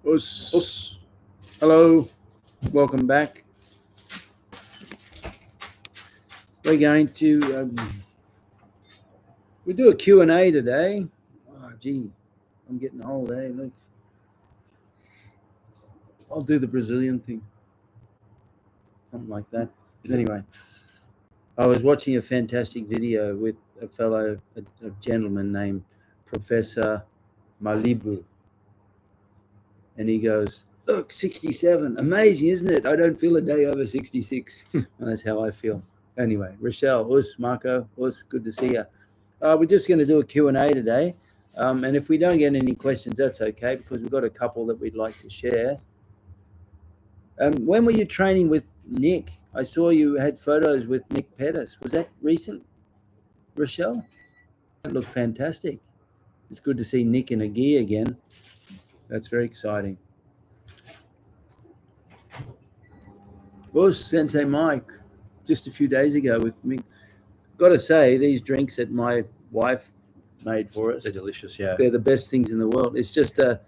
Us. Hello, welcome back. We're going to we do a Q&A today. Oh, gee, I'm getting old, eh? Look, I'll do the Brazilian thing, something like that. Anyway, I was watching a fantastic video with a gentleman named Professor Malibu, and he goes, "Look, 67, amazing, isn't it? I don't feel a day over 66." And that's how I feel. Anyway, Rochelle, Us, Marco, Us, good to see you. We're just going to do a Q&A today. And if we don't get any questions, that's okay, because we've got a couple that we'd like to share. When were you training with Nick? I saw you had photos with Nick Pettis. Was that recent, Rochelle? That looked fantastic. It's good to see Nick in a gi again. That's very exciting. Was Sensei Mike just a few days ago with me. Got to say, these drinks that my wife made for us, they're delicious. Yeah, they're the best things in the world. It's just a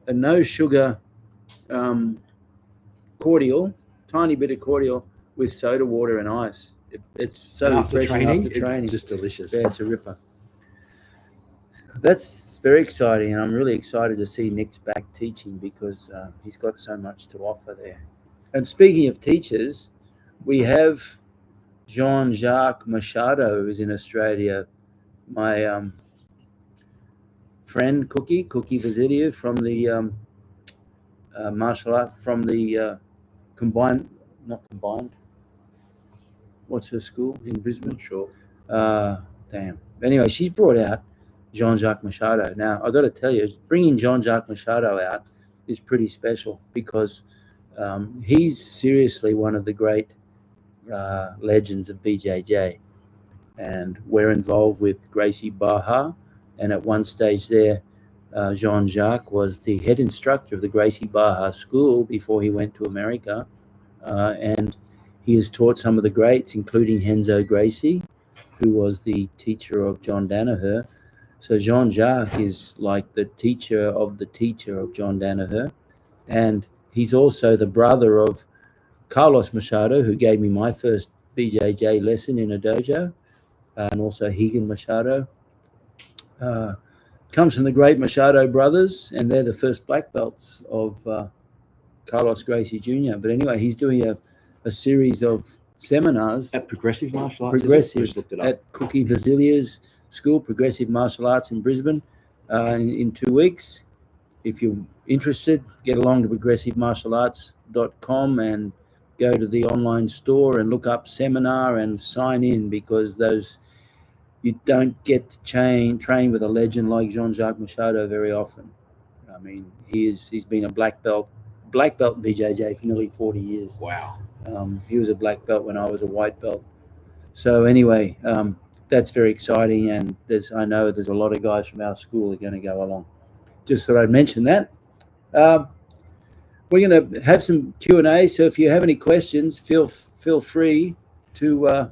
no sugar cordial, tiny bit of cordial with soda water and ice. It's so refreshing after training. It's just delicious. Yeah, it's a ripper. That's very exciting, and I'm really excited to see Nick's back teaching, because he's got so much to offer there. And speaking of teachers, we have Jean-Jacques Machado, who's in Australia. My friend Cookie Vasidio from the martial art, from the not combined. What's her school in Brisbane? Not sure. Damn. Anyway, she's brought out Jean-Jacques Machado. Now, I got to tell you, bringing Jean-Jacques Machado out is pretty special, because he's seriously one of the great legends of BJJ, and we're involved with Gracie Barra, and at one stage there, Jean-Jacques was the head instructor of the Gracie Barra school before he went to America, and he has taught some of the greats, including Renzo Gracie, who was the teacher of John Danaher. So Jean-Jacques is like the teacher of John Danaher, and he's also the brother of Carlos Machado, who gave me my first BJJ lesson in a dojo, and also Higan Machado. Comes from the great Machado brothers, and they're the first black belts of Carlos Gracie Jr. But anyway, he's doing a series of seminars at Progressive Martial Arts. At Cookie Vasilier's school, Progressive Martial Arts in Brisbane, in 2 weeks. If you're interested, get along to progressivemartialarts.com and go to the online store and look up seminar and sign in, because you don't get to train with a legend like Jean-Jacques Machado very often. I mean, he's been a black belt in BJJ for nearly 40 years. Wow. He was a black belt when I was a white belt. So anyway, that's very exciting, and I know there's a lot of guys from our school that are going to go along. Just thought I'd mention that. We're going to have some Q&A, so if you have any questions, feel free to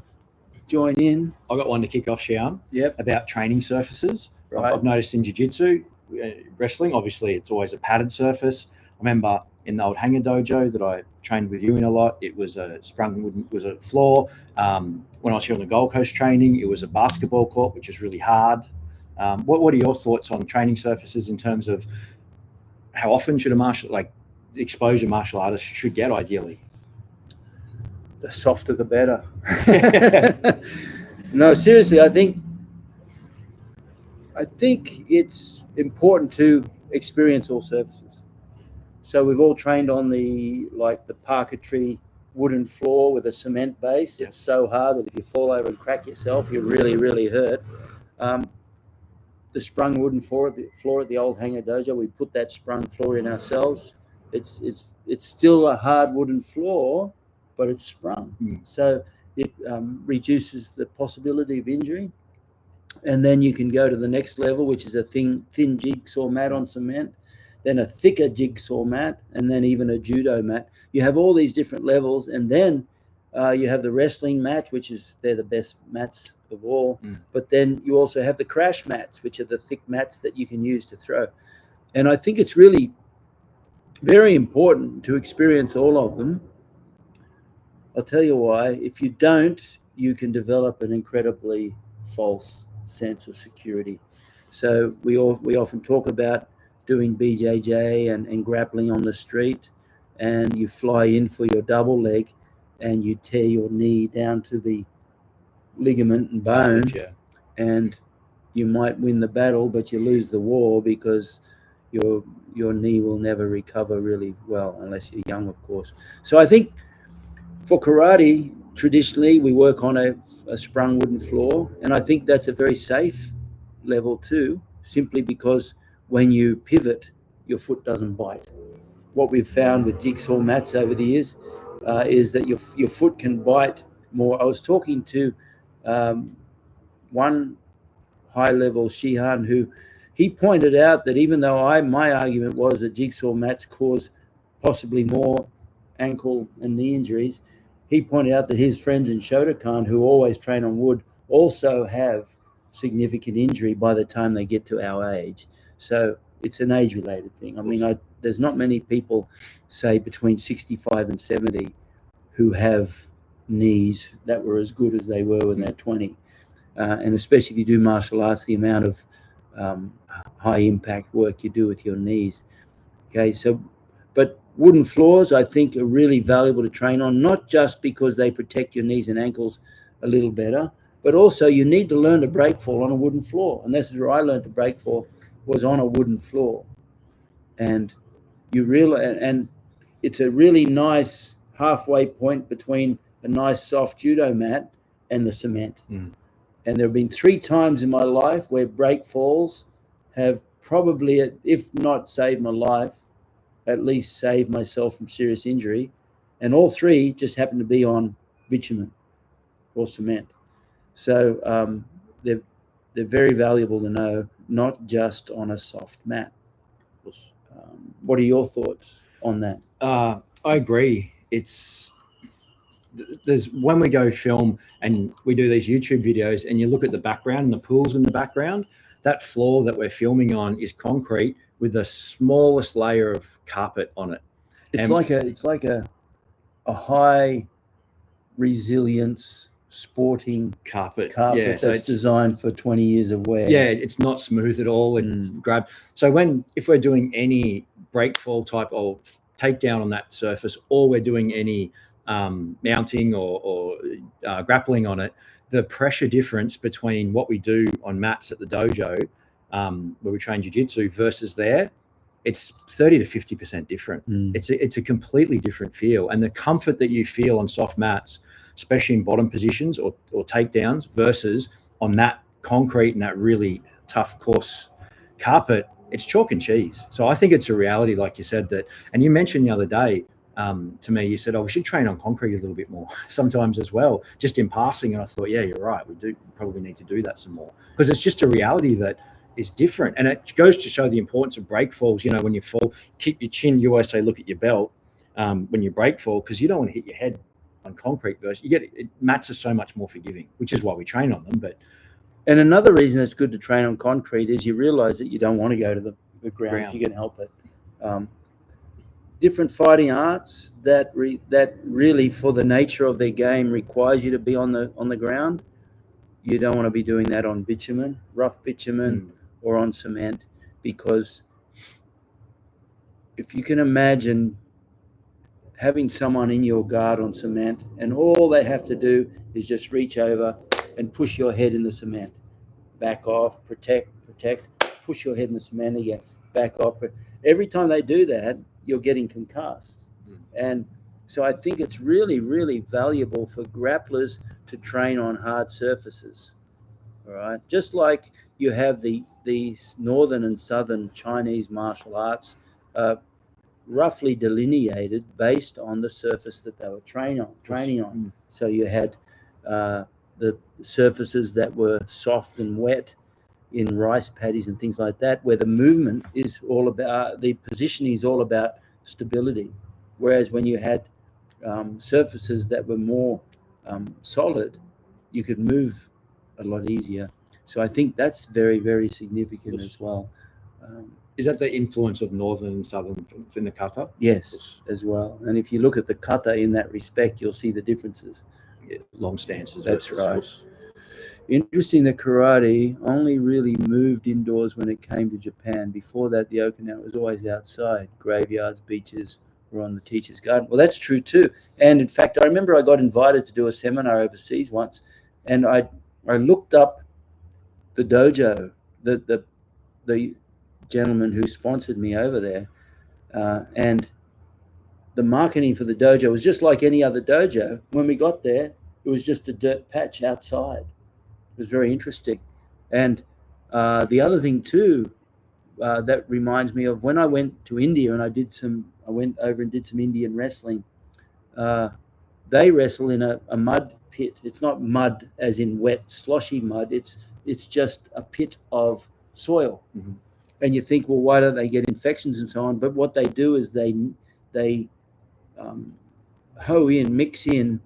join in. I got one to kick off, Shihan. Yep. About training surfaces. Right. I've noticed in Jiu-Jitsu, wrestling, obviously it's always a padded surface. I remember in the old hangar dojo that I trained with you in a lot, it was a floor. When I was here on the Gold Coast training, it was a basketball court, which is really hard. What are your thoughts on training surfaces in terms of how often should exposure martial artists should get ideally? The softer the better. No, seriously, I think it's important to experience all surfaces. So we've all trained on the parquetry wooden floor with a cement base. Yeah. It's so hard that if you fall over and crack yourself, you really, really hurt. The sprung wooden floor at the old hangar dojo, we put that sprung floor in ourselves. It's still a hard wooden floor, but it's sprung. So it reduces the possibility of injury. And then you can go to the next level, which is a thin jigsaw mat on cement, then a thicker jigsaw mat, and then even a judo mat. You have all these different levels, and then you have the wrestling mat, they're the best mats of all. But then you also have the crash mats, which are the thick mats that you can use to throw. And I think it's really very important to experience all of them. I'll tell you why. If you don't, you can develop an incredibly false sense of security. So we often talk about doing BJJ and grappling on the street, and you fly in for your double leg, and you tear your knee down to the ligament and bone, and you might win the battle, but you lose the war because your knee will never recover really well unless you're young, of course. So I think for karate, traditionally we work on a sprung wooden floor, and I think that's a very safe level too, simply because when you pivot, your foot doesn't bite. What we've found with jigsaw mats over the years is that your foot can bite more. I was talking to one high-level Shihan who he pointed out that even though my argument was that jigsaw mats cause possibly more ankle and knee injuries, he pointed out that his friends in Shotokan who always train on wood also have significant injury by the time they get to our age. So it's an age-related thing. I mean, there's not many people, say, between 65 and 70 who have knees that were as good as they were when they're 20. And especially if you do martial arts, the amount of high impact work you do with your knees. Okay, so, but wooden floors, I think, are really valuable to train on, not just because they protect your knees and ankles a little better, but also you need to learn to break fall on a wooden floor. And this is where I learned to break fall, was on a wooden floor. And and it's a really nice halfway point between a nice soft judo mat and the cement. And there have been 3 times in my life where break falls have probably, if not saved my life, at least saved myself from serious injury. And all 3 just happened to be on bitumen or cement. So they're very valuable to know, not just on a soft mat. What are your thoughts on that? I agree. There's when we go film and we do these YouTube videos and you look at the background and the pools in the background, that floor that we're filming on is concrete with the smallest layer of carpet on it. It's like a high resilience sporting carpet that's designed for 20 years of wear. Yeah, it's not smooth at all and grab. So if we're doing any break fall type or takedown on that surface, or we're doing any mounting or grappling on it, the pressure difference between what we do on mats at the dojo where we train jiu-jitsu versus there, it's 30 to 50% different. It's a completely different feel, and the comfort that you feel on soft mats, especially in bottom positions or takedowns, versus on that concrete and that really tough coarse carpet, it's chalk and cheese. So I think it's a reality, like you said, that, and you mentioned the other day to me, you said, we should train on concrete a little bit more sometimes as well, just in passing. And I thought, yeah, you're right. We do probably need to do that some more, because it's just a reality that is different. And it goes to show the importance of break falls. You know, when you fall, keep your chin. You always say, look at your belt when you break fall, because you don't want to hit your head on concrete versus mats are so much more forgiving, which is why we train on them. And another reason it's good to train on concrete is you realize that you don't want to go to the ground if you can help it. Different fighting arts that really, for the nature of their game, requires you to be on the ground. You don't want to be doing that on bitumen, rough bitumen, or on cement, because if you can imagine having someone in your guard on cement and all they have to do is just reach over and push your head in the cement, back off, protect, push your head in the cement again, back off. Every time they do that, you're getting concussed. And so I think it's really, really valuable for grapplers to train on hard surfaces. All right, just like you have the northern and southern Chinese martial arts roughly delineated based on the surface that they were training on. So you had the surfaces that were soft and wet in rice paddies and things like that, where the movement is all about, the positioning is all about stability. Whereas when you had surfaces that were more solid, you could move a lot easier. So I think that's very, very significant as well. Is that the influence of northern and southern in the kata? Yes, as well. And if you look at the kata in that respect, you'll see the differences. Yeah, long stances. That's right. Interesting that karate only really moved indoors when it came to Japan. Before that, the Okinawa was always outside, graveyards, beaches, or on the teacher's garden. Well, that's true too. And in fact, I remember I got invited to do a seminar overseas once, and I looked up the dojo, the gentleman who sponsored me over there, and the marketing for the dojo was just like any other dojo. When we got there, it was just a dirt patch outside. It was very interesting. And the other thing too, that reminds me of when I went to India and I went over and did some Indian wrestling. They wrestle in a mud pit. It's not mud as in wet, sloshy mud. It's just a pit of soil. Mm-hmm. And you think, well, why don't they get infections and so on? But what they do is they mix in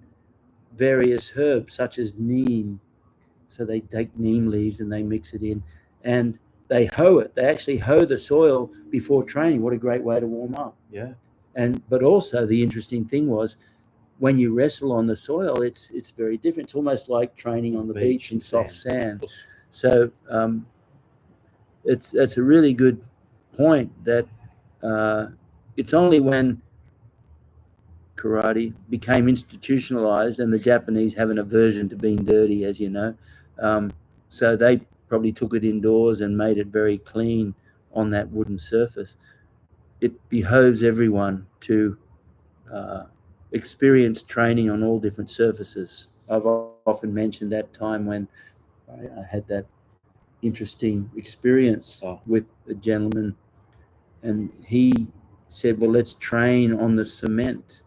various herbs such as neem. So they take neem leaves and they mix it in, and they hoe it. They actually hoe the soil before training. What a great way to warm up. Yeah. But also the interesting thing was when you wrestle on the soil, it's very different. It's almost like training on the beach in soft sand. So it's a really good point that it's only when karate became institutionalized, and the Japanese have an aversion to being dirty, as you know. So they probably took it indoors and made it very clean on that wooden surface. It behoves everyone to experience training on all different surfaces. I've often mentioned that time when I had that interesting experience with a gentleman, and he said, well, let's train on the cement.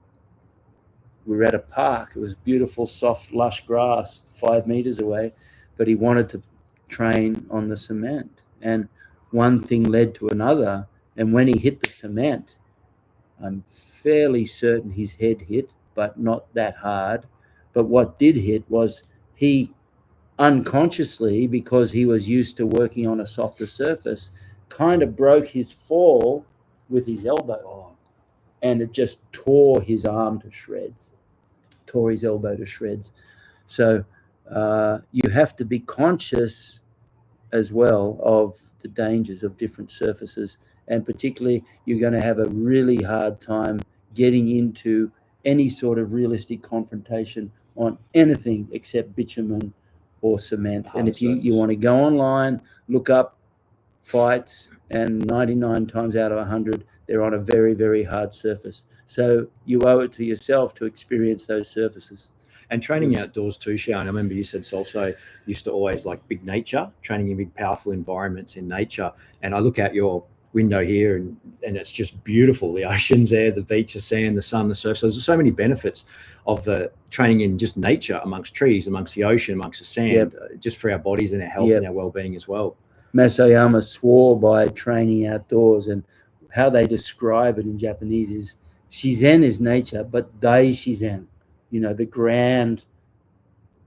We were at a park. It was beautiful, soft, lush grass 5 meters away, but he wanted to train on the cement. And one thing led to another. And when he hit the cement, I'm fairly certain his head hit, but not that hard. But what did hit was he unconsciously, because he was used to working on a softer surface, kind of broke his fall with his elbow. And it just tore his arm to shreds. Tore his elbow to shreds. So you have to be conscious as well of the dangers of different surfaces, and particularly you're going to have a really hard time getting into any sort of realistic confrontation on anything except bitumen or cement. And if you want to go online, look up fights, and 99 times out of 100 they're on a very, very hard surface. So you owe it to yourself to experience those surfaces. And training outdoors too, Shihan. I remember you said Salso used to always like big nature, training in big, powerful environments in nature. And I look out your window here and it's just beautiful. The ocean's there, the beach, the sand, the sun, the surf. So there's so many benefits of the training in just nature, amongst trees, amongst the ocean, amongst the sand, just for our bodies and our health and our well-being as well. Oyama swore by training outdoors, and how they describe it in Japanese is Shizen is nature, but Dai Shizen, the grand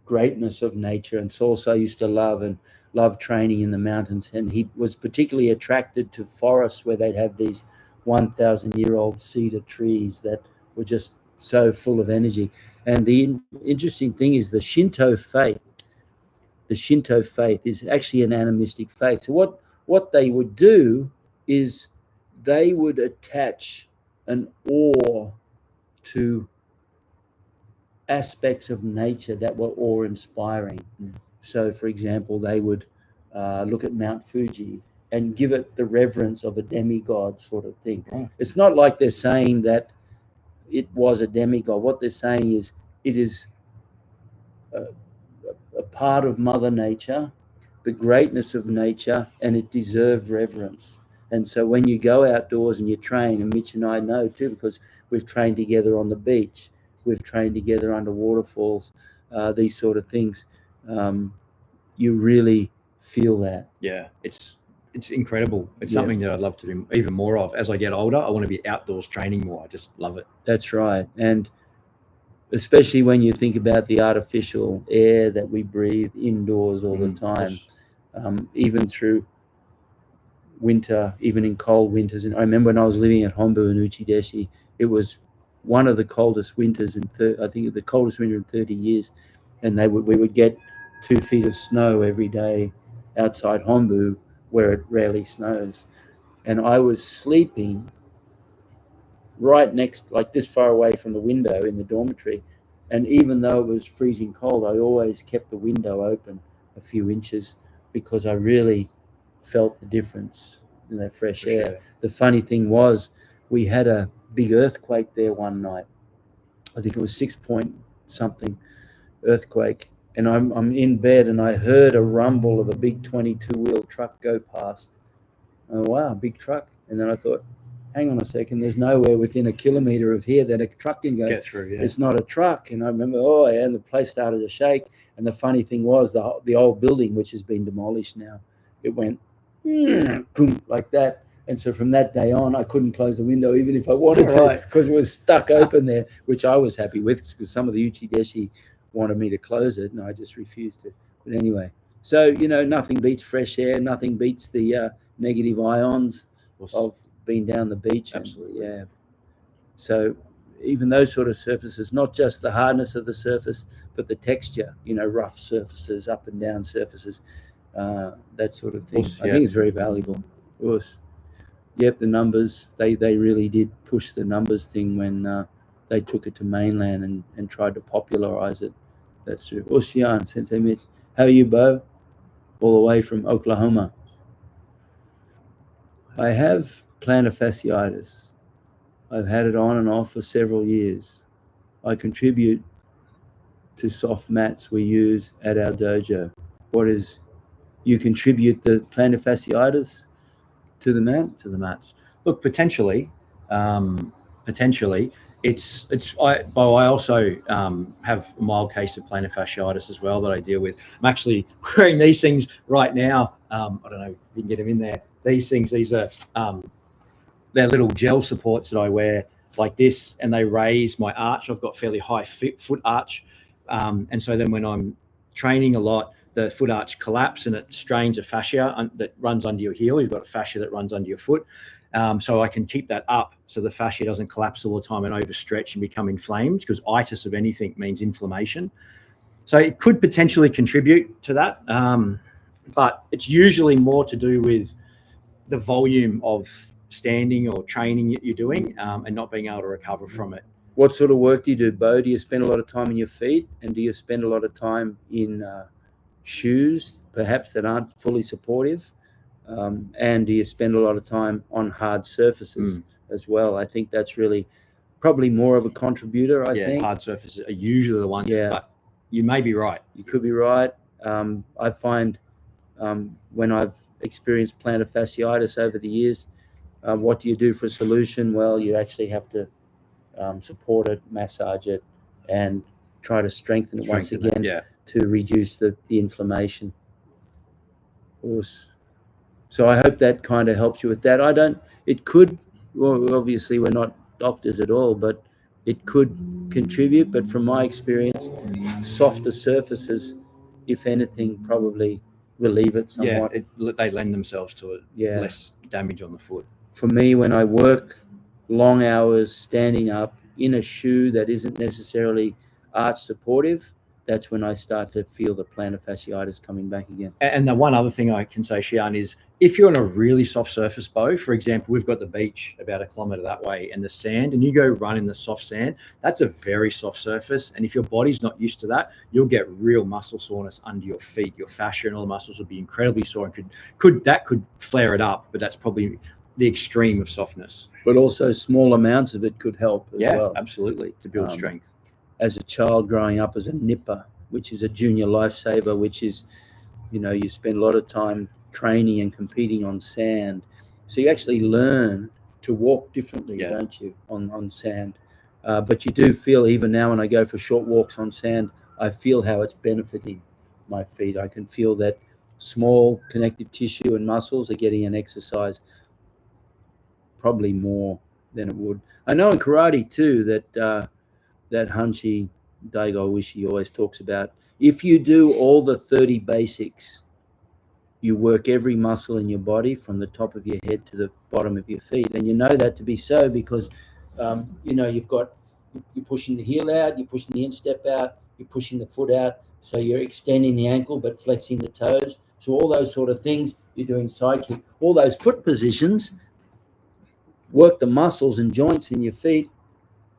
greatness of nature. And Salso used to love training in the mountains, and he was particularly attracted to forests where they'd have these 1,000-year-old cedar trees that were just so full of energy. And the interesting thing is the Shinto faith is actually an animistic faith. So what they would do is they would attach an awe to aspects of nature that were awe-inspiring. So, for example, they would look at Mount Fuji and give it the reverence of a demigod sort of thing. It's not like they're saying that it was a demigod. What they're saying is it is a part of Mother Nature, the greatness of nature, and it deserved reverence. And so when you go outdoors and you train, and Mitch and I know too, because we've trained together on the beach, we've trained together under waterfalls, these sort of things, you really feel that. Yeah, it's incredible. It's something that I'd love to do even more of. As I get older, I want to be outdoors training more. I just love it. That's right. And especially when you think about the artificial air that we breathe indoors all the time, even through winter, even in cold winters. And I remember when I was living at Hombu in Uchideshi, it was one of the coldest winters I think the coldest winter in 30 years. And we would get 2 feet of snow every day outside Hombu, where it rarely snows. And I was sleeping right next, like this far away from the window in the dormitory. And even though it was freezing cold, I always kept the window open a few inches because I really felt the difference in that fresh air. Sure. The funny thing was, we had a big earthquake there one night. I think it was 6 point something earthquake. And I'm in bed and I heard a rumble of a big 22-wheel truck go past. Oh, wow, big truck. And then I thought, hang on a second, there's nowhere within a kilometre of here that a truck can go. Get through, yeah. It's not a truck. And I remember, and the place started to shake. And the funny thing was, the old building, which has been demolished now, it went boom, like that. And so from that day on, I couldn't close the window even if I wanted to, because it was stuck open there, which I was happy with, because some of the Uchideshi wanted me to close it, and I just refused to. But anyway, so, nothing beats fresh air. Nothing beats the negative ions of being down the beach. Absolutely. And, yeah. So even those sort of surfaces, not just the hardness of the surface, but the texture, rough surfaces, up and down surfaces, that sort of thing. I think it's very valuable. Of course. Yep, the numbers, they really did push the numbers thing when they took it to mainland and tried to popularize it. That's true. Shihan, Sensei Mitch. How are you, Bo? All the way from Oklahoma. I have plantar fasciitis. I've had it on and off for several years. I contribute to soft mats we use at our dojo. You contribute the plantar fasciitis to the mat? To the mats. Look, potentially, I also have a mild case of plantar fasciitis as well that I deal with. I'm actually wearing these things right now. I don't know if you can get them in there. These things, these are they're little gel supports that I wear like this, and they raise my arch. I've got fairly high foot arch, and so then when I'm training a lot, the foot arch collapses and it strains a fascia that runs under your heel. You've got a fascia that runs under your foot. So I can keep that up so the fascia doesn't collapse all the time and overstretch and become inflamed, because itis of anything means inflammation. So it could potentially contribute to that. But it's usually more to do with the volume of standing or training you're doing and not being able to recover from it. What sort of work do you do, Bo? Do you spend a lot of time in your feet, and do you spend a lot of time in shoes, perhaps, that aren't fully supportive? And do you spend a lot of time on hard surfaces as well? I think that's really probably more of a contributor, I think. Hard surfaces are usually the one. Yeah. But you may be right. You could be right. I find when I've experienced plantar fasciitis over the years, what do you do for a solution? Well, you actually have to support it, massage it, and try to strengthen it once again to reduce the inflammation. Of course. So I hope that kind of helps you with that. Well, obviously we're not doctors at all, but it could contribute. But from my experience, softer surfaces, if anything, probably relieve it somewhat. They lend themselves to less damage on the foot. For me, when I work long hours standing up in a shoe that isn't necessarily arch supportive, that's when I start to feel the plantar fasciitis coming back again. And the one other thing I can say, Shihan, is if you're on a really soft surface, Bo, for example, we've got the beach about 1 kilometre that way and the sand, and you go run in the soft sand, that's a very soft surface. And if your body's not used to that, you'll get real muscle soreness under your feet. Your fascia and all the muscles will be incredibly sore, and could flare it up, but that's probably the extreme of softness. But also small amounts of it could help as well. Yeah, absolutely, to build strength. As a child growing up as a nipper, which is a junior lifesaver, which is, you spend a lot of time training and competing on sand. So you actually learn to walk differently, don't you, on sand? But you do feel, even now when I go for short walks on sand, I feel how it's benefiting my feet. I can feel that small connective tissue and muscles are getting an exercise probably more than it would. I know in karate too that Hanshi Daigo Wishi always talks about, if you do all the 30 basics you work every muscle in your body from the top of your head to the bottom of your feet. And you know that to be so because, you're pushing the heel out, you're pushing the instep out, you're pushing the foot out. So you're extending the ankle but flexing the toes. So all those sort of things, you're doing side kick. All those foot positions work the muscles and joints in your feet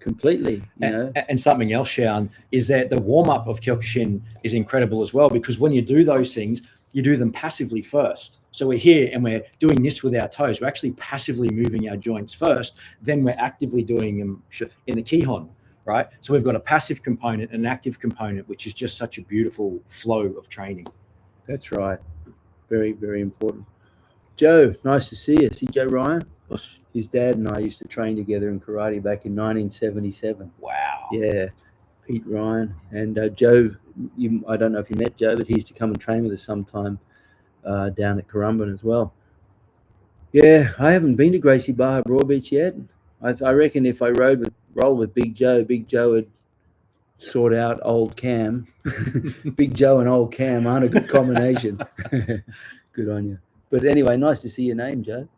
completely, And something else, Shihan, is that the warm-up of Kyokushin is incredible as well, because when you do those things, you do them passively first. So we're here and we're doing this with our toes. We're actually passively moving our joints first, then we're actively doing them in the Kihon, right? So we've got a passive component and an active component, which is just such a beautiful flow of training. That's right. Very, very important. Joe, nice to see you. See Joe Ryan? His dad and I used to train together in karate back in 1977. Wow. Yeah, Pete Ryan. And Joe, I don't know if you met Joe, but he used to come and train with us sometime down at Currumbin as well. Yeah, I haven't been to Gracie Barra Broadbeach yet. I reckon if I roll with Big Joe would sort out old Cam. Big Joe and old Cam aren't a good combination. Good on you. But anyway, nice to see your name, Joe.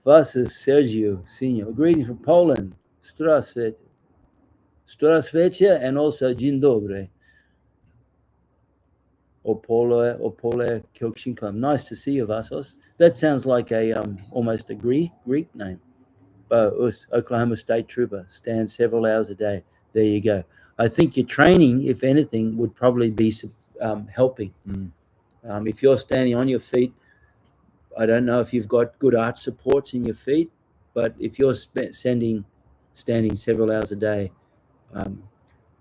Vasas Sergio Senior. Greetings from Poland. Strasvete and also Dzień dobry. Opole Kyokushin Club. Nice to see you, Vasos. That sounds like almost a Greek name. Oklahoma State Trooper. Stands several hours a day. There you go. I think your training, if anything, would probably be helping. If you're standing on your feet, I don't know if you've got good arch supports in your feet, but if you're standing several hours a day,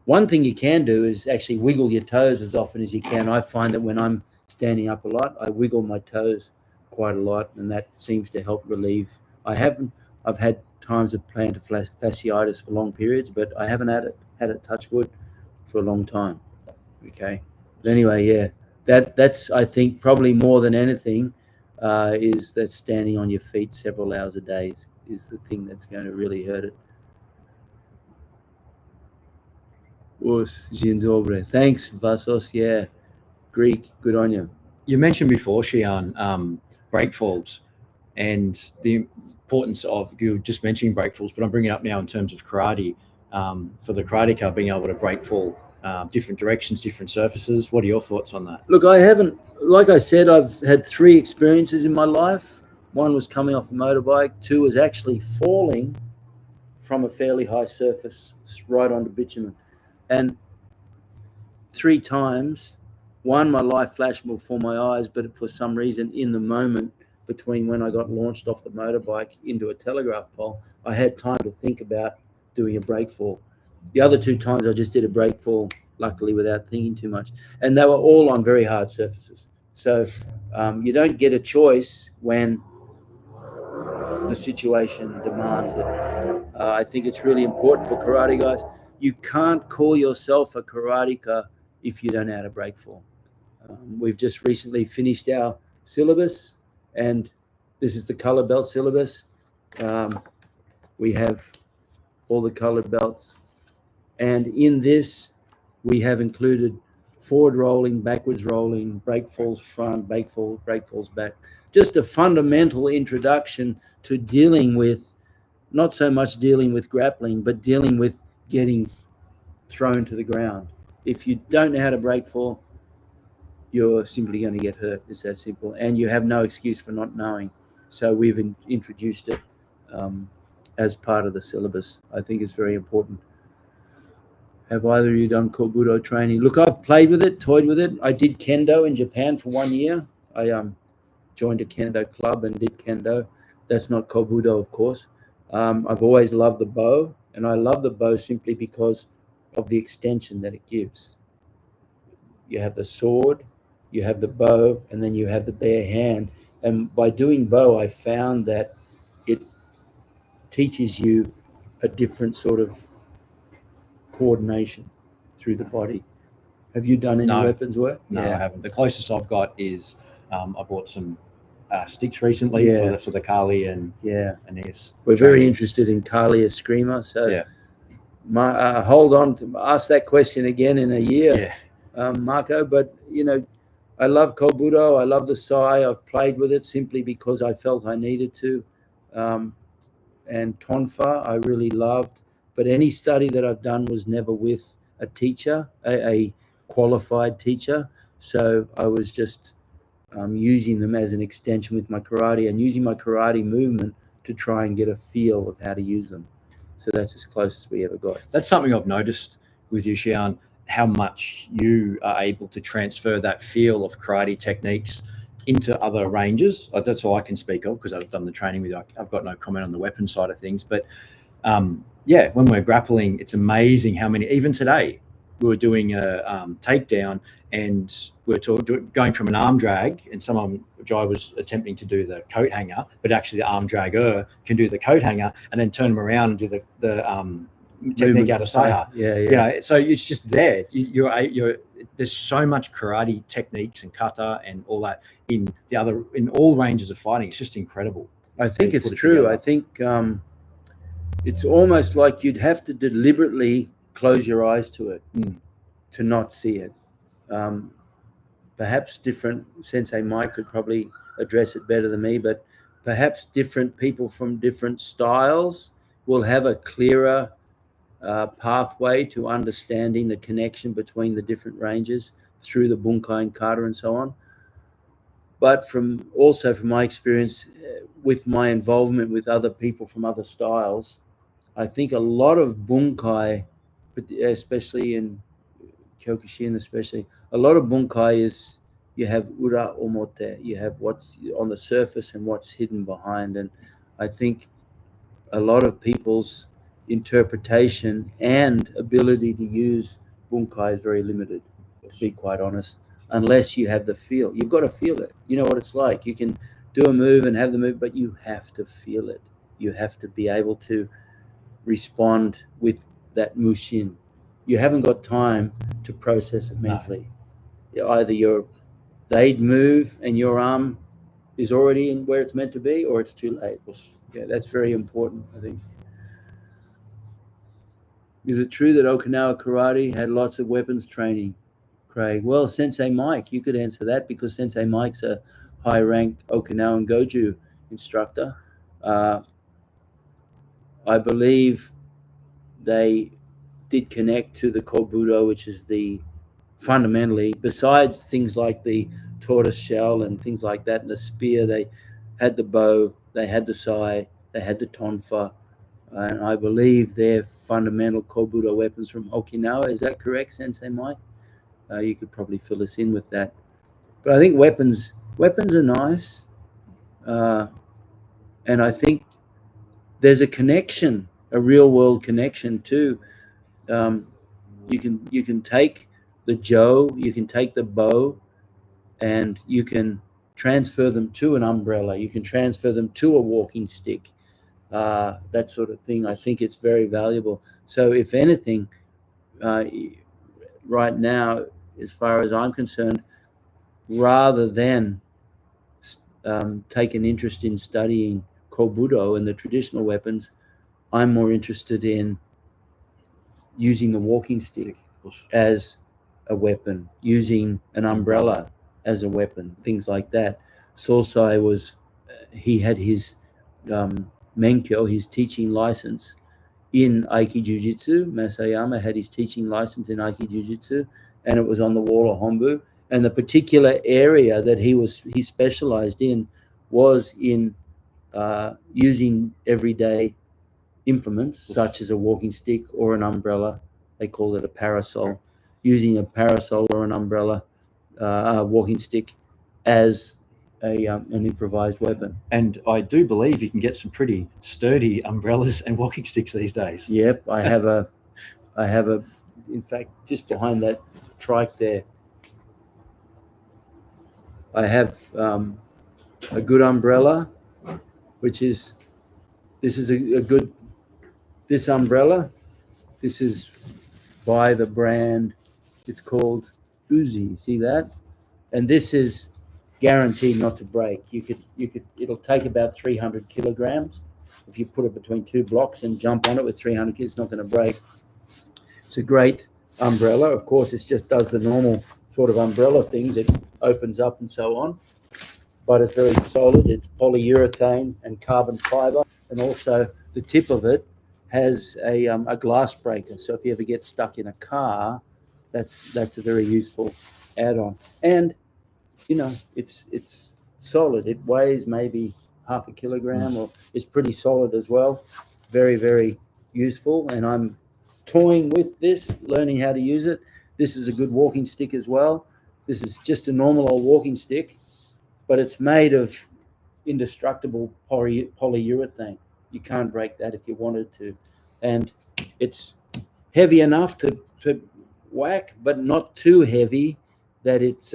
one thing you can do is actually wiggle your toes as often as you can. I find that when I'm standing up a lot, I wiggle my toes quite a lot, and that seems to help relieve. I've had times of plantar fasciitis for long periods, but I haven't had it touch wood for a long time. Okay. But anyway, yeah, that's I think probably more than anything. Is that standing on your feet several hours a day is the thing that's going to really hurt it. Thanks, Vasos. Yeah, Greek. Good on you. You mentioned before, Shihan, break falls and the importance of, you just mentioning break falls, but I'm bringing it up now in terms of karate. For the karateka, being able to break fall different directions, different surfaces. What are your thoughts on that? Look, I haven't, like I said, I've had 3 experiences in my life. 1 was coming off a motorbike. 2 was actually falling from a fairly high surface right onto bitumen. And 3 times, 1, my life flashed before my eyes, but for some reason in the moment between when I got launched off the motorbike into a telegraph pole, I had time to think about doing a break fall. The other 2 times I just did a break fall, luckily without thinking too much. And they were all on very hard surfaces. So you don't get a choice when the situation demands it. I think it's really important for karate guys. You can't call yourself a karateka if you don't know how to break fall. We've just recently finished our syllabus, and this is the color belt syllabus. We have all the colored belts. And in this, we have included forward rolling, backwards rolling, break falls front, break falls back. Just a fundamental introduction to dealing with, not so much dealing with grappling, but dealing with getting thrown to the ground. If you don't know how to break fall, you're simply going to get hurt. It's that simple. And you have no excuse for not knowing. So we've introduced it as part of the syllabus. I think it's very important. Have either of you done Budo training? Look, I've played with it, toyed with it. I did kendo in Japan for 1 year. I joined a kendo club and did kendo. That's not Budo, of course. I've always loved the bow, and I love the bow simply because of the extension that it gives. You have the sword, you have the bow, and then you have the bare hand. And by doing bow, I found that it teaches you a different sort of coordination through the body. Have you done any weapons work? No, I haven't. The closest I've got is I bought some sticks recently for the Kali and this. We're very interested in Kali Eskrima, so hold on to ask that question again in a year, Marco. But I love Kobudo. I love the Sai. I've played with it simply because I felt I needed to. And Tonfa, I really loved. But any study that I've done was never with a teacher, a qualified teacher. So I was just using them as an extension with my karate and using my karate movement to try and get a feel of how to use them. So that's as close as we ever got. That's something I've noticed with you, Shihan, how much you are able to transfer that feel of karate techniques into other ranges. That's all I can speak of because I've done the training with you. I've got no comment on the weapon side of things. But yeah, when we're grappling, it's amazing how many, even today, we were doing a takedown and we're going from an arm drag, and Jai was attempting to do the coat hanger, but actually the arm dragger can do the coat hanger and then turn them around and do the technique out of Saha. Yeah. You know, so it's just there. You're there's so much karate techniques and kata and all that in all ranges of fighting. It's just incredible. I think it's true. I think it's almost like you'd have to deliberately close your eyes to it to not see it. Perhaps different Sensei Mike could probably address it better than me, but perhaps different people from different styles will have a clearer pathway to understanding the connection between the different ranges through the bunkai and kata and so on. But from my experience with my involvement with other people from other styles, I think a lot of bunkai, especially in Kyokushin, a lot of bunkai is you have ura omote, you have what's on the surface and what's hidden behind. And I think a lot of people's interpretation and ability to use bunkai is very limited, to be quite honest, unless you have the feel. You've got to feel it. You know what it's like. You can do a move and have the move, but you have to feel it. You have to be able to respond with that mushin. You haven't got time to process it mentally. No. Either they'd move and your arm is already in where it's meant to be, or it's too late. Yeah, that's very important, I think. Is it true that Okinawa karate had lots of weapons training, Craig? Well, Sensei Mike, you could answer that because Sensei Mike's a high-ranked Okinawan Goju instructor. I believe they did connect to the Kobudo, which is fundamentally, besides things like the tortoise shell and things like that, and the spear, they had the bow, they had the sai, they had the tonfa, and I believe they're fundamental Kobudo weapons from Okinawa. Is that correct, Sensei Mike? You could probably fill us in with that. But I think weapons are nice, and I think there's a connection, a real-world connection too. You can take the jo, you can take the bow, and you can transfer them to an umbrella. You can transfer them to a walking stick, that sort of thing. I think it's very valuable. So if anything, right now, as far as I'm concerned, rather than take an interest in studying Kobudo and the traditional weapons, I'm more interested in using the walking stick as a weapon, using an umbrella as a weapon, things like that. Sosai he had his menkyo, his teaching license in Aiki Jiu-Jitsu. Masayama had his teaching license in Aiki Jiu-Jitsu, and it was on the wall of Hombu. And the particular area that he specialized in was in using everyday implements such as a walking stick or an umbrella. They call it a parasol. Using a parasol or an umbrella, walking stick as an improvised weapon. And I do believe you can get some pretty sturdy umbrellas and walking sticks these days. Yep, I have a, in fact, just behind that trike there, I have a good umbrella, this umbrella. This is by the brand, it's called Uzi. See that? And this is guaranteed not to break. It'll take about 300 kilograms. If you put it between two blocks and jump on it with 300 kilos, it's not going to break. It's a great umbrella. Of course, it just does the normal sort of umbrella things. It opens up and so on, but it's very solid. It's polyurethane and carbon fiber, and also the tip of it has a glass breaker. So if you ever get stuck in a car, that's a very useful add-on. And it's solid. It weighs maybe half a kilogram, or it's pretty solid as well. Very, very useful. And I'm toying with this, learning how to use it. This is a good walking stick as well. This is just a normal old walking stick, but it's made of indestructible polyurethane. You can't break that if you wanted to. And it's heavy enough to whack, but not too heavy that it's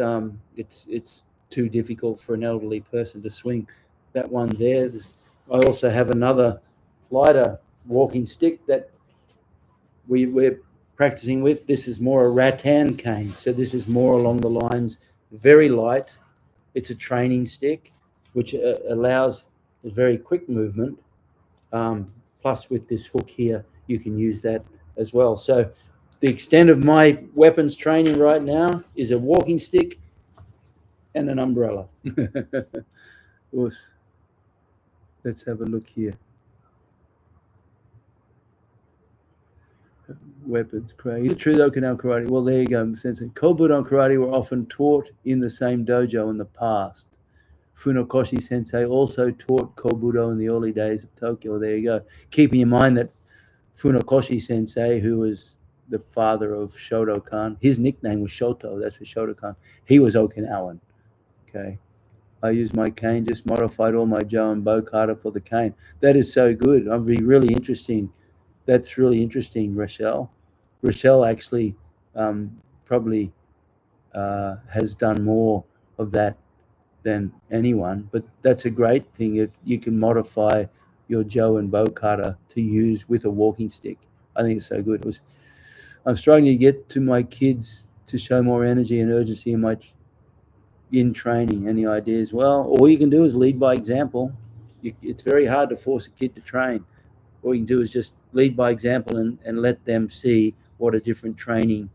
too difficult for an elderly person to swing. That one there. I also have another lighter walking stick that we're practicing with. This is more a rattan cane. So this is more along the lines, very light. It's a training stick, which allows a very quick movement. Plus with this hook here, you can use that as well. So the extent of my weapons training right now is a walking stick and an umbrella. Let's have a look here. Weapons karate. The true Okinawa karate. Well, there you go, Sensei. Kobudo and karate were often taught in the same dojo in the past. Funakoshi Sensei also taught Kobudo in the early days of Tokyo. There you go. Keeping in mind that Funakoshi Sensei, who was the father of Shotokan, his nickname was Shoto. That's for Shotokan. He was Okinawan. Okay. I used my cane, just modified all my Jo and Bo kata for the cane. That is so good. I'd be really interesting. That's really interesting, Rochelle. Rochelle actually probably has done more of that than anyone, but that's a great thing if you can modify your Jo and Bo kata to use with a walking stick. I think it's so good. I'm struggling to get to my kids to show more energy and urgency in training. Any ideas? Well, all you can do is lead by example. It's very hard to force a kid to train. All you can do is just lead by example and let them see what a different training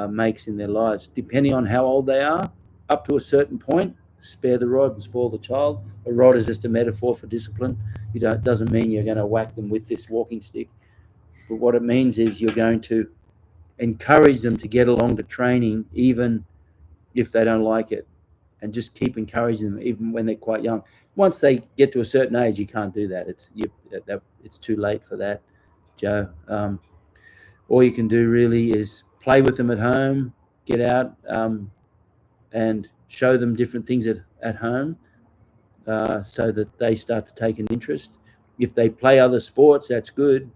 makes in their lives. Depending on how old they are, up to a certain point, spare the rod and spoil the child. A rod is just a metaphor for discipline. It doesn't mean you're going to whack them with this walking stick. But what it means is you're going to encourage them to get along to training, even if they don't like it, and just keep encouraging them even when they're quite young. Once they get to a certain age, you can't do that. It's too late for that, Joe. All you can do really is play with them at home, get out and show them different things at home so that they start to take an interest. If they play other sports, that's good.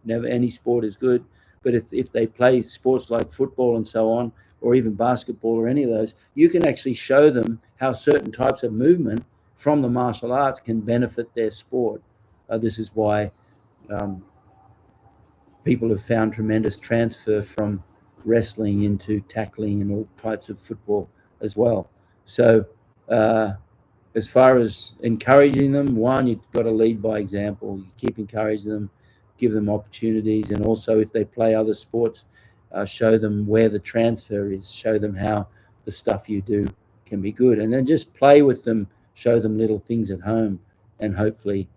Never any sport is good. But if they play sports like football and so on, or even basketball or any of those, you can actually show them how certain types of movement from the martial arts can benefit their sport. This is why people have found tremendous transfer from wrestling into tackling and all types of football as well. So as far as encouraging them, one, you've got to lead by example. You keep encouraging them, give them opportunities, and also if they play other sports, show them where the transfer is, show them how the stuff you do can be good, and then just play with them, show them little things at home, and hopefully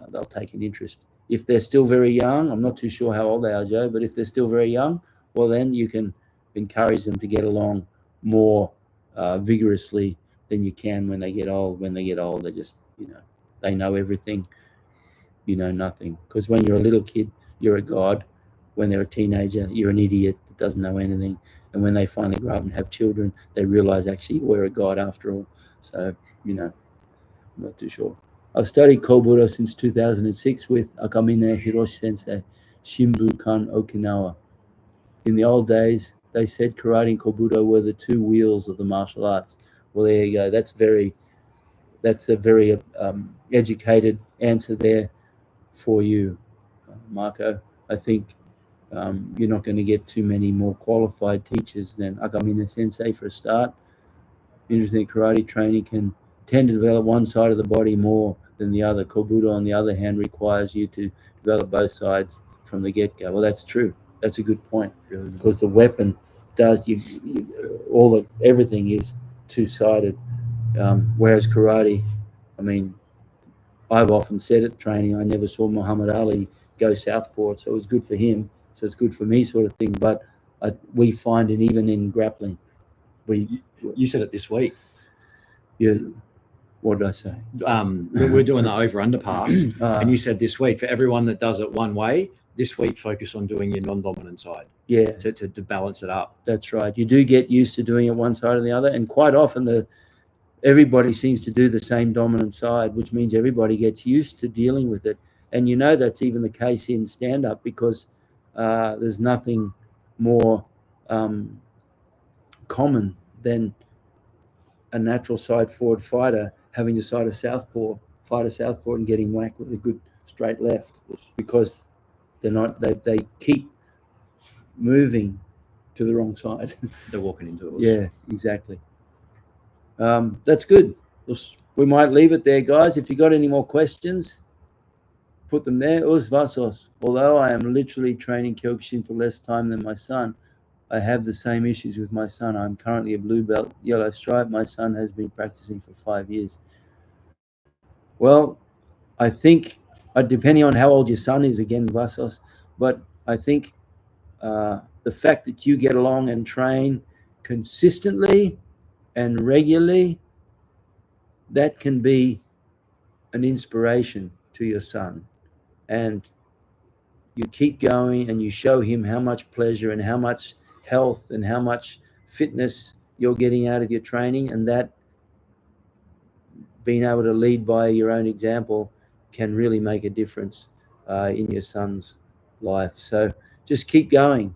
they'll take an interest. If they're still very young, I'm not too sure how old they are, Joe, but if they're still very young, well, then you can encourage them to get along more vigorously than you can when they get old. When they get old, they just, they know everything, you know nothing. Because when you're a little kid, you're a god. When they're a teenager, you're an idiot that doesn't know anything. And when they finally grow up and have children, they realize actually we're a god after all. So, I'm not too sure. I've studied Kobudo since 2006 with Akamine Hiroshi Sensei, Shimbukan, Okinawa. In the old days, they said karate and Kobudo were the two wheels of the martial arts. Well, there you go. That's a very educated answer there for you, Marco. I think you're not going to get too many more qualified teachers than Akamine Sensei for a start. Interesting, karate training can tend to develop one side of the body more than the other. Kobudo, on the other hand, requires you to develop both sides from the get-go. Well, that's true. That's a good point, because the weapon does everything is two-sided. Whereas karate, I mean, I've often said at training, I never saw Muhammad Ali go southpaw, so it was good for him, so it's good for me, sort of thing. But we find it even in grappling. You said it this week. Yeah. What did I say? We're doing the over-under pass, and you said this week, for everyone that does it one way, this week focus on doing your non-dominant side. Yeah. To balance it up. That's right. You do get used to doing it one side or the other, and quite often everybody seems to do the same dominant side, which means everybody gets used to dealing with it. And that's even the case in stand-up, because there's nothing more common than a natural side forward fighter having to fight a southpaw and getting whacked with a good straight left, because they keep moving to the wrong side. They're walking into it. Yeah, exactly. That's good. We might leave it there, guys. If you got any more questions, put them there. Us vasos. Although I am literally training Kyokushin for less time than my son, I have the same issues with my son. I'm currently a blue belt, yellow stripe. My son has been practicing for 5 years. Well, I think, depending on how old your son is, again, vasos, but I think the fact that you get along and train consistently and regularly, that can be an inspiration to your son. And you keep going and you show him how much pleasure and how much health and how much fitness you're getting out of your training, and that being able to lead by your own example can really make a difference in your son's life. So just keep going.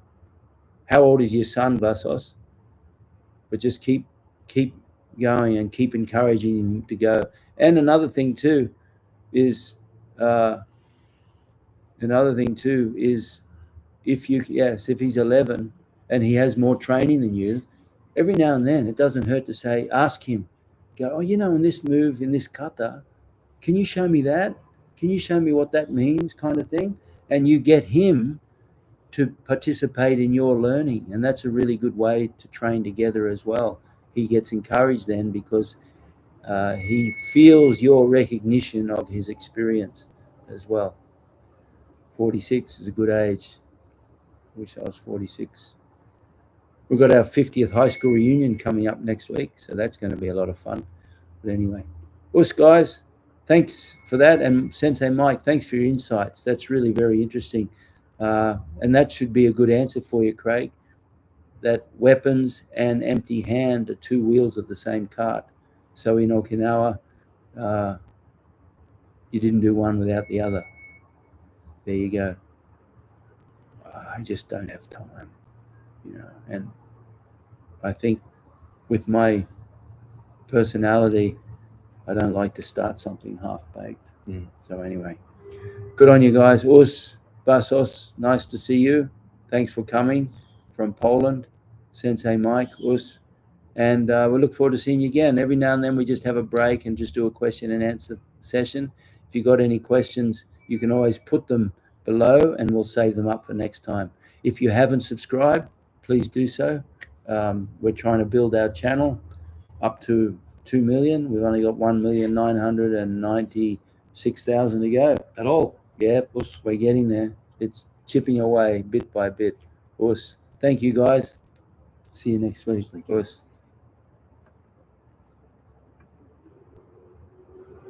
How old is your son, Vasos? But just keep going and keep encouraging him to go. And another thing too is if he's 11 and he has more training than you, every now and then it doesn't hurt to ask him, go, in this move, in this kata, can you show me that? Can you show me what that means, kind of thing? And you get him to participate in your learning, and that's a really good way to train together as well. He gets encouraged then because he feels your recognition of his experience as well. 46 is a good age. Wish I was 46. We've got our 50th high school reunion coming up next week, so that's going to be a lot of fun. But anyway, us guys, thanks for that. And Sensei Mike, thanks for your insights. That's really very interesting. And that should be a good answer for you, Craig, that weapons and empty hand are two wheels of the same cart. So in Okinawa, you didn't do one without the other. There you go. I just don't have time, and I think with my personality, I don't like to start something half-baked. So anyway, good on you guys. Us, Vasos, nice to see you. Thanks for coming from Poland. Sensei Mike, us. And we look forward to seeing you again. Every now and then we just have a break and just do a question and answer session. If you got any questions, you can always put them below and we'll save them up for next time. If you haven't subscribed, please do so. We're trying to build our channel up to 2 million. We've only got 1,996,000 to go. At all. Yeah, we're getting there. It's chipping away bit by bit. Thank you, guys. See you next week.